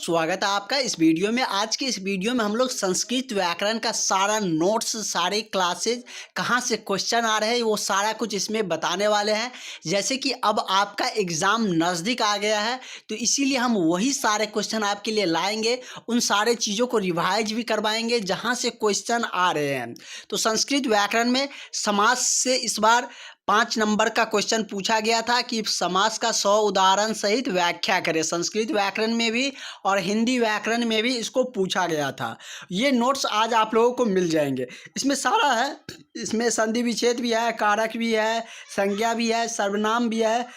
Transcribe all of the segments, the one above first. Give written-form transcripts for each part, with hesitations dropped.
स्वागत है आपका इस वीडियो में। आज के इस वीडियो में हम लोग संस्कृत व्याकरण का सारा नोट्स, सारे क्लासेज, कहाँ से क्वेश्चन आ रहे हैं वो सारा कुछ इसमें बताने वाले हैं। जैसे कि अब आपका एग्ज़ाम नज़दीक आ गया है तो इसीलिए हम वही सारे क्वेश्चन आपके लिए लाएंगे, उन सारे चीज़ों को रिवाइज भी करवाएंगे जहाँ से क्वेश्चन आ रहे हैं। तो संस्कृत व्याकरण में समास से इस बार 5 नंबर का क्वेश्चन पूछा गया था कि समास का 100 उदाहरण सहित व्याख्या करें। संस्कृत व्याकरण में भी और हिंदी व्याकरण में भी इसको पूछा गया था। ये नोट्स आज आप लोगों को मिल जाएंगे। इसमें सारा है, इसमें संधि विच्छेद भी है, कारक भी है, संज्ञा भी है, सर्वनाम भी है,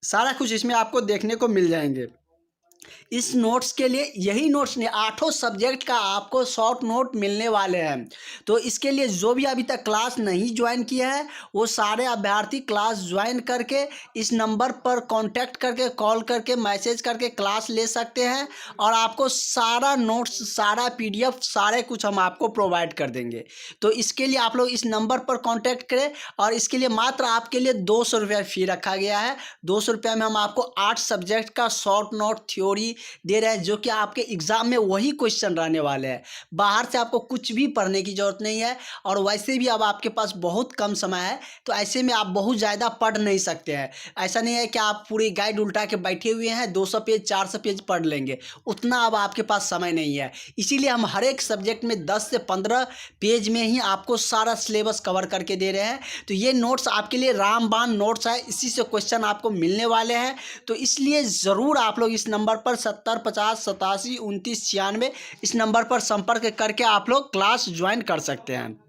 सारा कुछ इसमें आपको देखने को मिल जाएंगे। इस नोट्स के लिए यही नोट्स ने 8 सब्जेक्ट का आपको शॉर्ट नोट मिलने वाले हैं। तो इसके लिए जो भी अभी तक क्लास नहीं ज्वाइन किया है वो सारे अभ्यर्थी क्लास ज्वाइन करके इस नंबर पर कांटेक्ट करके, कॉल करके, मैसेज करके क्लास ले सकते हैं और आपको सारा नोट्स, सारा पीडीएफ, सारे कुछ हम आपको प्रोवाइड कर देंगे। तो इसके लिए आप लोग इस नंबर पर कॉन्टैक्ट करें और इसके लिए मात्र आपके लिए 200 रुपया फ़ी रखा गया है। 200 रुपया में हम आपको 8 सब्जेक्ट का शॉर्ट नोट थ्योरी दे रहे हैं जो कि आपके एग्जाम में वही क्वेश्चन रहने वाले हैं। बाहर से आपको कुछ भी पढ़ने की जरूरत नहीं है और वैसे भी अब आपके पास बहुत कम समय है तो ऐसे में आप बहुत ज़्यादा पढ़ नहीं सकते हैं। ऐसा नहीं है कि आप पूरी गाइड उल्टा के बैठे हुए हैं 200 पेज 400 पेज पढ़ लेंगे, उतना अब आपके पास समय नहीं है। इसीलिए हम हर एक सब्जेक्ट में 10 से 15 पेज में ही आपको सारा सिलेबस कवर करके दे रहे हैं। तो ये नोट्स आपके लिए रामबाण नोट्स है, इसी से क्वेश्चन आपको मिलने वाले हैं। तो इसलिए ज़रूर आप लोग इस नंबर पर 70 50 87 29 96 इस नंबर पर संपर्क करके आप लोग क्लास ज्वाइन कर सकते हैं।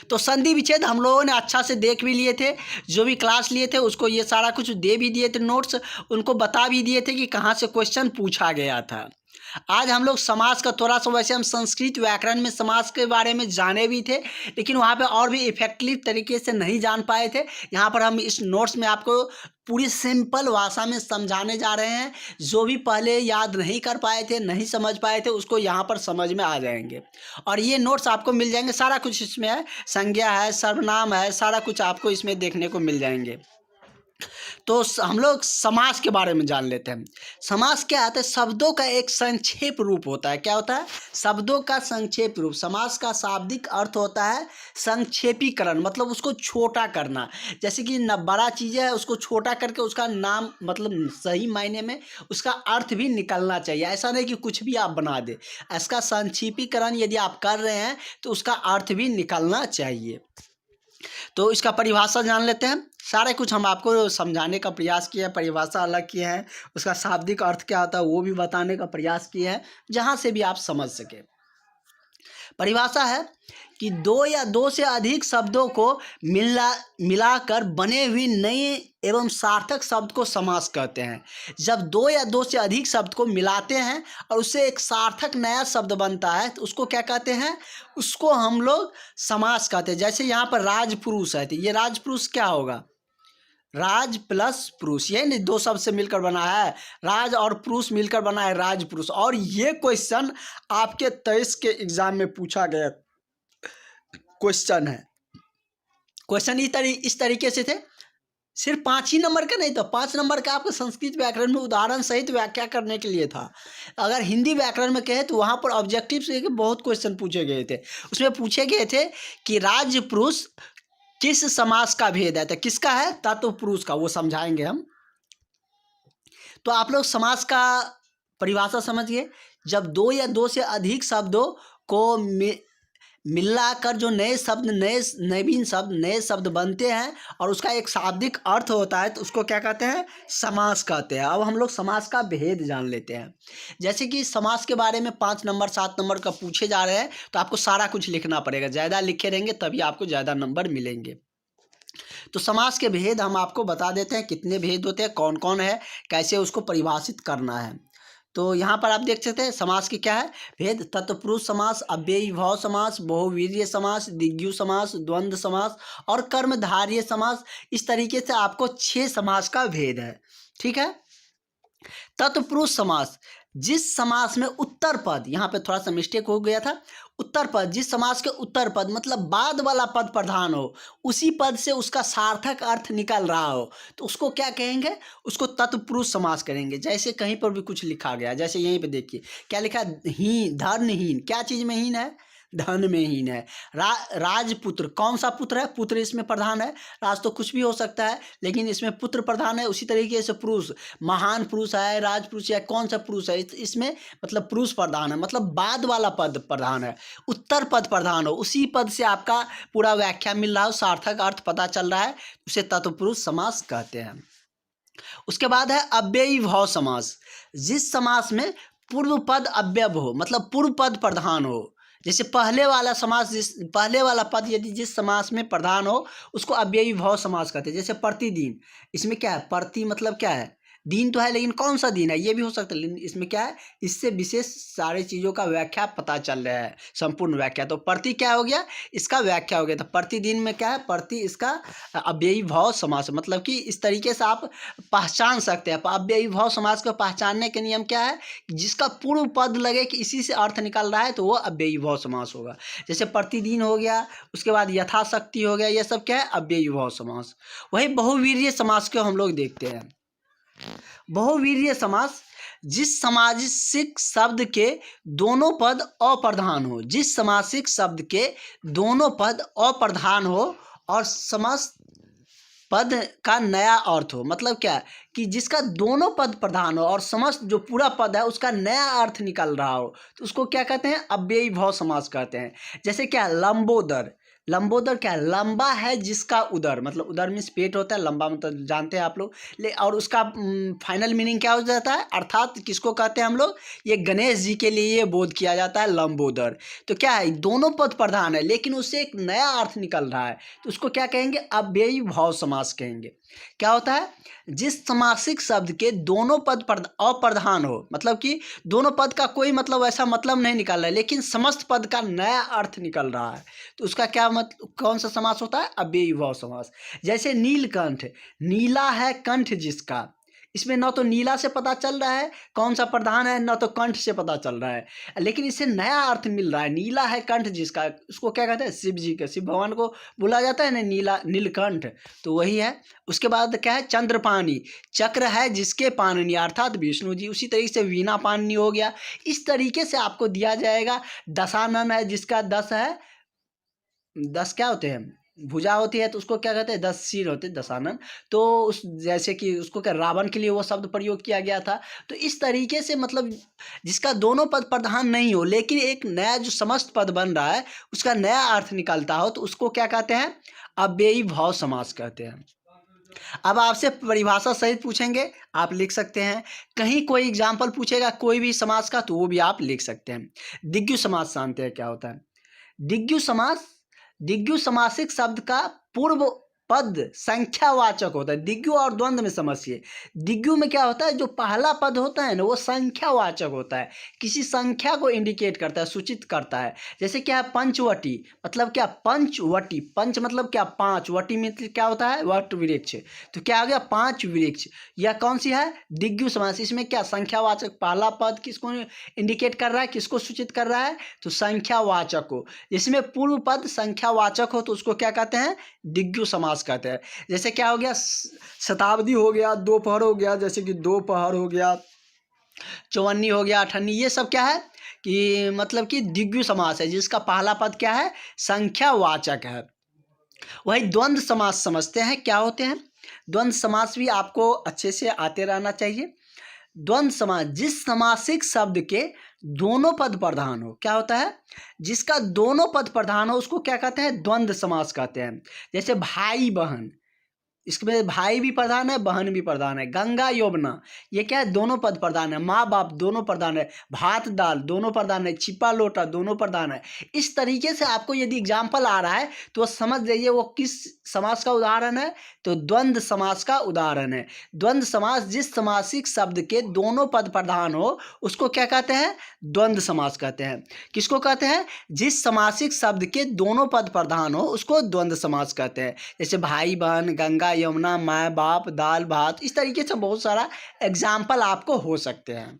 तो संधि विच्छेद हम लोगों ने अच्छा से देख भी लिए थे, जो भी क्लास लिए थे उसको ये सारा कुछ दे भी दिए थे नोट्स, उनको बता भी दिए थे कि कहाँ से क्वेश्चन पूछा गया था। आज हम लोग समास का थोड़ा सा, वैसे हम संस्कृत व्याकरण में समास के बारे में जाने भी थे लेकिन वहाँ पे और भी इफेक्टिव तरीके से नहीं जान पाए थे। यहाँ पर हम इस नोट्स में आपको पूरी सिंपल भाषा में समझाने जा रहे हैं। जो भी पहले याद नहीं कर पाए थे, नहीं समझ पाए थे, उसको यहाँ पर समझ में आ जाएंगे और ये नोट्स आपको मिल जाएंगे। सारा कुछ इसमें है, संज्ञा है, सर्वनाम है, सारा कुछ आपको इसमें देखने को मिल जाएंगे। तो हम लोग समास के बारे में जान लेते हैं। समास क्या होता है? शब्दों का एक संक्षेप रूप होता है। क्या होता है? शब्दों का संक्षेप रूप। समास का शाब्दिक अर्थ होता है संक्षेपीकरण, मतलब उसको छोटा करना। जैसे कि न बड़ा चीज़ है उसको छोटा करके उसका नाम, मतलब सही मायने में उसका अर्थ भी निकलना चाहिए। ऐसा नहीं कि कुछ भी आप बना दे। इसका संक्षेपीकरण यदि आप कर रहे हैं तो उसका अर्थ भी निकलना चाहिए। तो इसका परिभाषा जान लेते हैं। सारे कुछ हम आपको समझाने का प्रयास किया है, परिभाषा अलग किए हैं, उसका शाब्दिक अर्थ क्या होता है वो भी बताने का प्रयास किया है जहाँ से भी आप समझ सके। परिभाषा है कि दो या दो से अधिक शब्दों को मिलाकर बने हुए नए एवं सार्थक शब्द को समास कहते हैं। जब दो या दो से अधिक शब्द को मिलाते हैं और उससे एक सार्थक नया शब्द बनता है तो उसको क्या कहते हैं? उसको हम लोग समास कहते हैं। जैसे यहाँ पर राजपुरुष है तो ये राजपुरुष क्या होगा? राज प्लस पुरुष, ये नहीं दो शब्द से मिलकर बना है, राज और पुरुष मिलकर बना है राजपुरुष। और ये क्वेश्चन आपके 23 के एग्जाम में पूछा गया क्वेश्चन है। क्वेश्चन इस तरीके से थे। सिर्फ 5 ही नंबर का नहीं था, 5 नंबर का आपको संस्कृत व्याकरण में उदाहरण सहित व्याख्या करने के लिए था। अगर हिंदी व्याकरण में कहे तो वहाँ पर ऑब्जेक्टिव से बहुत क्वेश्चन पूछे गए थे। उसमें पूछे गए थे कि राजपुरुष किस समास का भेद है? तो किसका है? तत्व पुरुष का, वो समझाएंगे हम। तो आप लोग समास का परिभाषा समझिए। जब दो या दो से अधिक शब्दों को मिलाकर जो नए शब्द बनते हैं और उसका एक शाब्दिक अर्थ होता है तो उसको क्या कहते हैं? समास कहते हैं। अब हम लोग समास का भेद जान लेते हैं। जैसे कि समास के बारे में 5 नंबर 7 नंबर का पूछे जा रहे हैं तो आपको सारा कुछ लिखना पड़ेगा। ज़्यादा लिखे रहेंगे तभी आपको ज़्यादा नंबर मिलेंगे। तो समास के भेद हम आपको बता देते हैं, कितने भेद होते हैं, कौन कौन है, कैसे उसको परिभाषित करना है। तो यहाँ पर आप देख सकते हैं समास की क्या है भेद। तत्पुरुष समास, अव्ययीभाव समास, बहुव्रीहि समास, द्विगु समास, द्वंद्व समास और कर्मधारय समास। इस तरीके से आपको 6 समास का भेद है। ठीक है। तत्पुरुष समास जिस समास में उत्तर पद, यहाँ पे थोड़ा सा मिस्टेक हो गया था, उत्तर पद, जिस समास के उत्तर पद मतलब बाद वाला पद प्रधान हो, उसी पद से उसका सार्थक अर्थ निकल रहा हो, तो उसको क्या कहेंगे, उसको तत्पुरुष समास करेंगे। जैसे कहीं पर भी कुछ लिखा गया, जैसे यहीं पे देखिए क्या लिखा है, हीन, धर्महीन, क्या चीज में हीन है, धन में हीन है। राजपुत्र, कौन सा पुत्र है, पुत्र इसमें प्रधान है, राज तो कुछ भी हो सकता है लेकिन इसमें पुत्र प्रधान है। उसी तरीके से पुरुष, महान पुरुष है, राजपुरुष है, कौन सा पुरुष है, इसमें मतलब पुरुष प्रधान है, मतलब बाद वाला पद प्रधान है। उत्तर पद प्रधान हो, उसी पद से आपका पूरा व्याख्या मिल रहा हो, सार्थक अर्थ पता चल रहा है, उसे तत्पुरुष समास कहते हैं। उसके बाद है अव्ययी भाव समास, जिस समास में पूर्व पद अव्यय हो, मतलब पूर्व पद प्रधान हो। जैसे पहले वाला समास, पहले वाला पद यदि जिस समास में प्रधान हो उसको अव्ययी भाव समास कहते हैं। जैसे प्रतिदिन, इसमें क्या है, प्रति मतलब क्या है, दिन तो है लेकिन कौन सा दिन है ये भी हो सकता है, लेकिन इसमें क्या है, इससे विशेष सारी चीज़ों का व्याख्या पता चल रहा है, संपूर्ण व्याख्या। तो प्रति क्या हो गया, इसका व्याख्या हो गया। तो प्रतिदिन में क्या है, प्रति इसका अव्ययी भाव समास, मतलब कि इस तरीके से आप पहचान सकते हैं। अव्ययी भाव समास को पहचानने के नियम क्या है, जिसका पूर्व पद लगे कि इसी से अर्थ निकल रहा है तो वो अव्ययी भाव समास होगा। जैसे प्रतिदिन हो गया, उसके बाद यथाशक्ति हो गया, ये सब क्या है, अव्ययी भाव समास। वही बहुवीर्य समास को हम लोग देखते हैं। बहुवीर्य समास, जिस सामासिक शब्द के दोनों पद अप्रधान हो, जिस सामासिक शब्द के दोनों पद अप्रधान हो और समस्त पद का नया अर्थ हो, मतलब क्या कि जिसका दोनों पद प्रधान हो और समस्त जो पूरा पद है उसका नया अर्थ निकल रहा हो, तो उसको क्या कहते हैं, अव्ययी भाव समास कहते हैं। जैसे क्या, लंबोदर, लंबोदर क्या है, लंबा है जिसका उदर, मतलब उदर मीन्स पेट होता है, लंबा मतलब जानते हैं आप लोग, और उसका फाइनल मीनिंग क्या हो जाता है, अर्थात किसको कहते हैं हम लोग, ये गणेश जी के लिए ये बोध किया जाता है लंबोदर। तो क्या है, दोनों पद प्रधान है लेकिन उससे एक नया अर्थ निकल रहा है, तो उसको क्या कहेंगे, अव्ययी भाव समास कहेंगे। क्या होता है, जिस समासिक शब्द के दोनों पद अप्रधान हो, मतलब कि दोनों पद का कोई मतलब ऐसा मतलब नहीं निकल रहा है लेकिन समस्त पद का नया अर्थ निकल रहा है, तो उसका क्या मतलब, कौन सा समास होता है, अव्ययी भाव समास। जैसे नीलकंठ, नीला है कंठ जिसका, इसमें न तो नीला से पता चल रहा है कौन सा प्रधान है, न तो कंठ से पता चल रहा है, लेकिन इससे नया अर्थ मिल रहा है। नीला है कंठ जिसका, उसको क्या कहते हैं, शिव जी के, शिव भगवान को बोला जाता है ना नीला, नीलकंठ, तो वही है। उसके बाद क्या है, चंद्रपानी, चक्र है जिसके पाणिनि अर्थात विष्णु जी, उसी तरीके से वीणा पाणिनि हो गया। इस तरीके से आपको दिया जाएगा। दशानन है जिसका 10 है, 10 क्या होते हैं, भुजा होती है, तो उसको क्या कहते हैं, 10 सिर होते हैं, दशानन। तो उस जैसे कि उसको क्या, रावण के लिए वो शब्द प्रयोग किया गया था। तो इस तरीके से मतलब जिसका दोनों पद प्रधान नहीं हो लेकिन एक नया जो समस्त पद बन रहा है उसका नया अर्थ निकलता हो, तो उसको क्या कहते हैं, अव्ययी भाव समास कहते हैं। अब आपसे परिभाषा सहित पूछेंगे, आप लिख सकते हैं। कहीं कोई एग्जाम्पल पूछेगा कोई भी समास का, तो वो भी आप लिख सकते हैं। दिग्गु समास जानते हैं क्या होता है, दिग्गु समास, दिग्गु समासिक शब्द का पूर्व पद संख्यावाचक होता है। दिग्गु और द्वंद्व में समझिए, दिग्गु में क्या होता है, जो पहला पद होता है ना वो संख्यावाचक होता है, किसी संख्या को इंडिकेट करता है, सूचित करता है। जैसे क्या है, पंचवटी, मतलब क्या, पंचवटी, पंच मतलब क्या, पांच, वटी मतलब क्या होता है, वट वृक्ष, तो क्या आ गया, पांच वृक्ष। यह कौन सी है, दिग्गु समास। इसमें क्या, संख्यावाचक, पहला पद किसको इंडिकेट कर रहा है, किसको सूचित कर रहा है, तो संख्यावाचक को। इसमें पूर्व पद संख्यावाचक हो तो उसको क्या कहते हैं, दिग्गु समास कहते हैं। जैसे क्या हो गया, शताब्दी हो गया, दोपहर हो गया, जैसे कि दोपहर हो गया, चौवन्नी हो गया, अठन्नी, ये सब क्या है कि मतलब कि दिग्गु समास है जिसका पहला पद क्या है, संख्यावाचक है। वही द्वंद्व समास समझते हैं क्या होते हैं। द्वंद्व समास भी आपको अच्छे से आते रहना चाहिए। द्वंद्व समास, जिस समासिक शब्द के दोनों पद प्रधान हो, क्या होता है, जिसका दोनों पद प्रधान हो उसको क्या कहते हैं, द्वंद्व समास कहते हैं। जैसे भाई बहन, इसमें भाई भी प्रधान है, बहन भी प्रधान है। गंगा यमुना, ये क्या है, दोनों पद प्रधान है। माँ बाप दोनों प्रधान है। भात दाल दोनों प्रधान है। छिपा लोटा दोनों प्रधान है। इस तरीके से आपको यदि एग्जाम्पल आ रहा है तो समझ जाइए वो किस समास का उदाहरण है, तो द्वंद्व समास का उदाहरण है। द्वंद्व समास, जिस समासिक शब्द के दोनों पद प्रधान हो उसको क्या कहते हैं, द्वंद्व समास कहते हैं। किसको कहते हैं, जिस समासिक शब्द के दोनों पद प्रधान हो उसको द्वंद्व समास कहते हैं। जैसे भाई बहन, गंगा यमुना, माँ बाप, दाल भात, इस तरीके से बहुत सारा एग्जाम्पल आपको हो सकते हैं।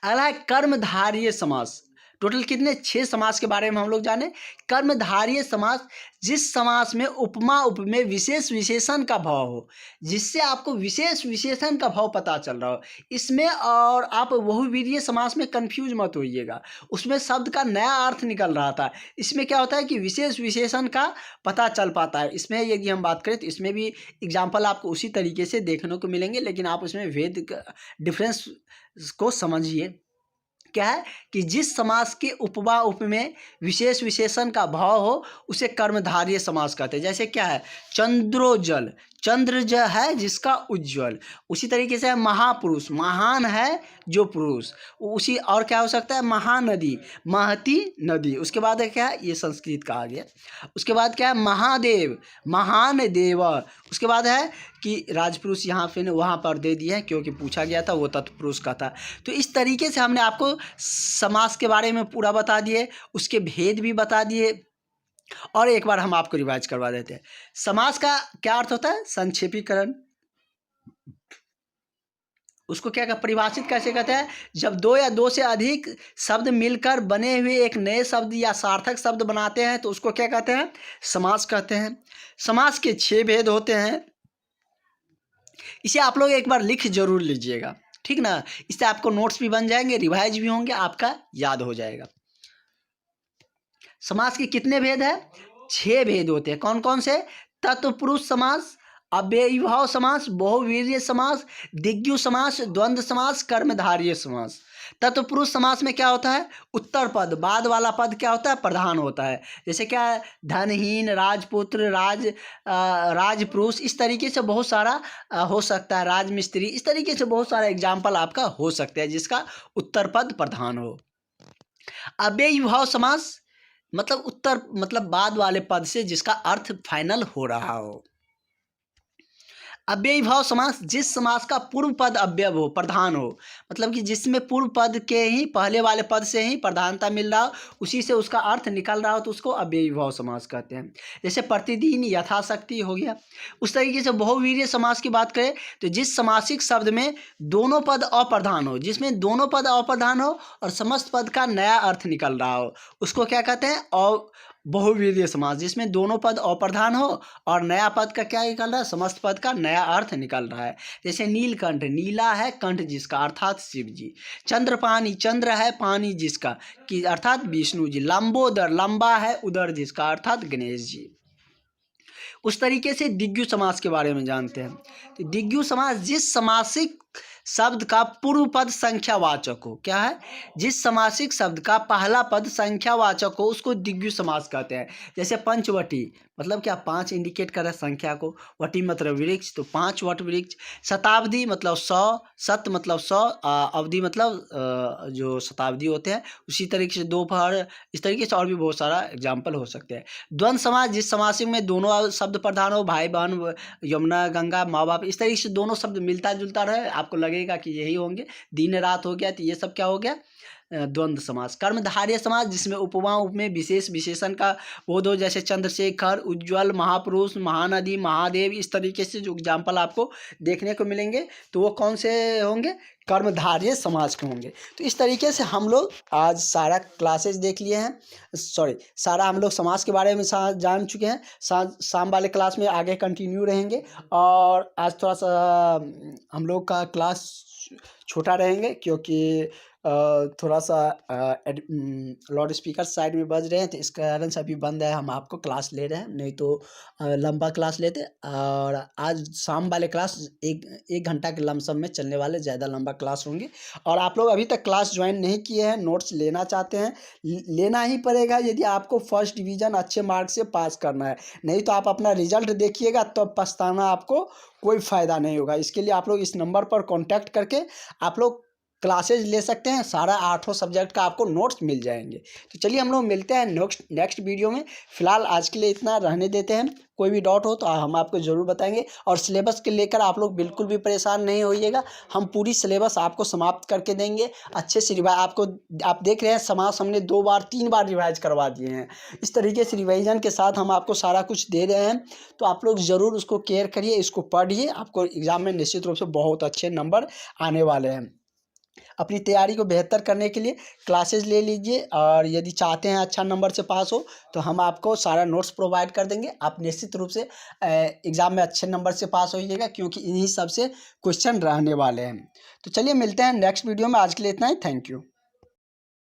अगला है कर्मधारय समास। टोटल कितने 6 समास के बारे में हम लोग जाने। कर्मधारय समास, जिस समास में उपमा उपमेय विशेष विशेषण का भाव हो, जिससे आपको विशेष विशेषण का भाव पता चल रहा हो इसमें। और आप बहुव्रीहि समास में कंफ्यूज मत होइएगा, उसमें शब्द का नया अर्थ निकल रहा था। इसमें क्या होता है कि विशेष विशेषण का पता चल पाता है। इसमें यदि हम बात करें तो इसमें भी एग्जाम्पल आपको उसी तरीके से देखने को मिलेंगे, लेकिन आप उसमें भेद डिफरेंस को समझिए। क्या है कि जिस समास के उपमा उपमेय विशेष विशेषण का भाव हो उसे कर्मधारय समास कहते हैं। जैसे क्या है, चंद्रोज्जल, चंद्र जो है जिसका उज्ज्वल। उसी तरीके से महापुरुष, महान है जो पुरुष। उसी और क्या हो सकता है, महानदी, महती नदी। उसके बाद है क्या है, ये संस्कृत का आ गया। उसके बाद क्या है, महादेव, महान देव। उसके बाद है कि राजपुरुष, यहाँ पे वहाँ पर दे दिया है क्योंकि पूछा गया था, वो तत्पुरुष का था। तो इस तरीके से हमने आपको समास के बारे में पूरा बता दिए, उसके भेद भी बता दिए। और एक बार हम आपको रिवाइज करवा देते हैं। समास का क्या अर्थ होता है, संक्षेपीकरण। उसको क्या परिभाषित कैसे कहते हैं, जब दो या दो से अधिक शब्द मिलकर बने हुए एक नए शब्द या सार्थक शब्द बनाते हैं तो उसको क्या कहते हैं, समास कहते हैं। समास के 6 भेद होते हैं। इसे आप लोग एक बार लिख जरूर लीजिएगा, ठीक ना। इससे आपको नोट्स भी बन जाएंगे, रिवाइज भी होंगे, आपका याद हो जाएगा। समास के कितने भेद है, 6 भेद होते हैं। कौन कौन से, तत्पुरुष समास, अव्ययीभाव समास, बहुव्रीहि समास, दिग्यु समास, द्वंद्व समास, कर्मधारय समास। तत्पुरुष समास में क्या होता है, उत्तर पद, बाद वाला पद क्या होता है, प्रधान होता है। जैसे क्या है, धनहीन, राजपुत्र, राजपुरुष, इस तरीके से बहुत सारा हो सकता है, राजमिस्त्री, इस तरीके से बहुत सारा एग्जाम्पल आपका हो सकता है जिसका उत्तर पद प्रधान हो। अव्ययीभाव समास मतलब उत्तर मतलब बाद वाले पद से जिसका अर्थ फाइनल हो रहा हो। अव्ययीभाव समास, जिस समास का पूर्व पद अव्यय हो, प्रधान हो, मतलब कि जिसमें पूर्व पद के ही पहले वाले पद से ही प्रधानता मिल रहा हो, उसी से उसका अर्थ निकल रहा हो, तो उसको अव्ययीभाव समास कहते हैं। जैसे प्रतिदिन, यथाशक्ति हो गया। उस तरीके से बहुव्रीहि समास की बात करें तो जिस समासिक शब्द में दोनों पद अप्रधान हो, जिसमें दोनों पद अप्रधान हो और समस्त पद का नया अर्थ निकल रहा हो, उसको क्या कहते हैं, बहुव्रीहि समास। जिसमें दोनों पद अप्रधान हो और नया पद का क्या निकल रहा है, समस्त पद का नया अर्थ निकल रहा है। जैसे नीलकंठ, नीला है कंठ जिसका अर्थात शिव जी। चंद्रपानी, चंद्र है पानी जिसका कि अर्थात विष्णु जी। लंबोदर, लंबा है उदर जिसका अर्थात गणेश जी। उस तरीके से दिग्यु समास के बारे में जानते हैं। तो दिग्यु समास, जिस समासिक शब्द का पूर्व पद संख्यावाचक हो, क्या है, जिस समासिक शब्द का पहला पद संख्यावाचक हो उसको दिग्यु समास कहते हैं। जैसे पंचवटी मतलब क्या, 5 इंडिकेट कर रहा है संख्या को, वटी मतलब वृक्ष, तो 5 वट वृक्ष। शताब्दी मतलब 100, शत मतलब 100, अवधि मतलब जो शताब्दी होते हैं। उसी तरीके से दोपहर, इस तरीके से और भी बहुत सारा एग्जाम्पल हो सकते हैं। द्वंद्व समास, जिस समासिक में दोनों शब्द प्रधान हो, भाई बहन, यमुना गंगा, माँ बाप, इस तरीके से दोनों शब्द मिलता जुलता रहे, आपको लगेगा कि यही होंगे। दिन रात हो गया तो ये सब क्या हो गया, द्वंद्व समास। कर्मधारय समास, जिसमें उपमा उपमेय विशेष विशेषण का बोध हो, जैसे चंद्रशेखर, उज्ज्वल, महापुरुष, महानदी, महादेव, इस तरीके से जो एग्जाम्पल आपको देखने को मिलेंगे तो वो कौन से होंगे, कर्मधारय समाज के होंगे। तो इस तरीके से हम लोग आज सारा क्लासेस देख लिए हैं, सारा हम लोग समाज के बारे में जान चुके हैं। शाम वाले क्लास में आगे कंटिन्यू रहेंगे। और आज थोड़ा सा हम लोग का क्लास छोटा रहेंगे क्योंकि थोड़ा सा लाउड स्पीकर साइड में बज रहे हैं, तो इस कारण से अभी बंद है। हम आपको क्लास ले रहे हैं, नहीं तो लंबा क्लास लेते। और आज शाम वाले क्लास एक घंटा के लमसम में चलने वाले, ज़्यादा लंबा क्लास होंगे। और आप लोग अभी तक क्लास ज्वाइन नहीं किए हैं, नोट्स लेना चाहते हैं, लेना ही पड़ेगा यदि आपको फर्स्ट डिवीज़न अच्छे मार्क्स से पास करना है। नहीं तो आप अपना रिजल्ट देखिएगा तो पछताना, आपको कोई फ़ायदा नहीं होगा। इसके लिए आप लोग इस नंबर पर कॉन्टैक्ट करके आप लोग क्लासेज ले सकते हैं। सारा 8 सब्जेक्ट का आपको नोट्स मिल जाएंगे। तो चलिए हम लोग मिलते हैं नेक्स्ट वीडियो में। फिलहाल आज के लिए इतना रहने देते हैं। कोई भी डाउट हो तो हम आपको ज़रूर बताएंगे। और सिलेबस के लेकर आप लोग बिल्कुल भी परेशान नहीं होइएगा, हम पूरी सिलेबस आपको समाप्त करके देंगे। अच्छे से आपको, आप देख रहे हैं समास हमने 2 बार 3 बार रिवाइज करवा दिए हैं। इस तरीके से रिवाइजन के साथ हम आपको सारा कुछ दे रहे हैं, तो आप लोग ज़रूर उसको केयर करिए, इसको पढ़िए। आपको एग्ज़ाम में निश्चित रूप से बहुत अच्छे नंबर आने वाले हैं। अपनी तैयारी को बेहतर करने के लिए क्लासेज ले लीजिए, और यदि चाहते हैं अच्छा नंबर से पास हो तो हम आपको सारा नोट्स प्रोवाइड कर देंगे। आप निश्चित रूप से एग्ज़ाम में अच्छे नंबर से पास हो जाइएगा, क्योंकि इन्हीं सब से क्वेश्चन रहने वाले हैं। तो चलिए मिलते हैं नेक्स्ट वीडियो में। आज के लिए इतना ही। Thank you.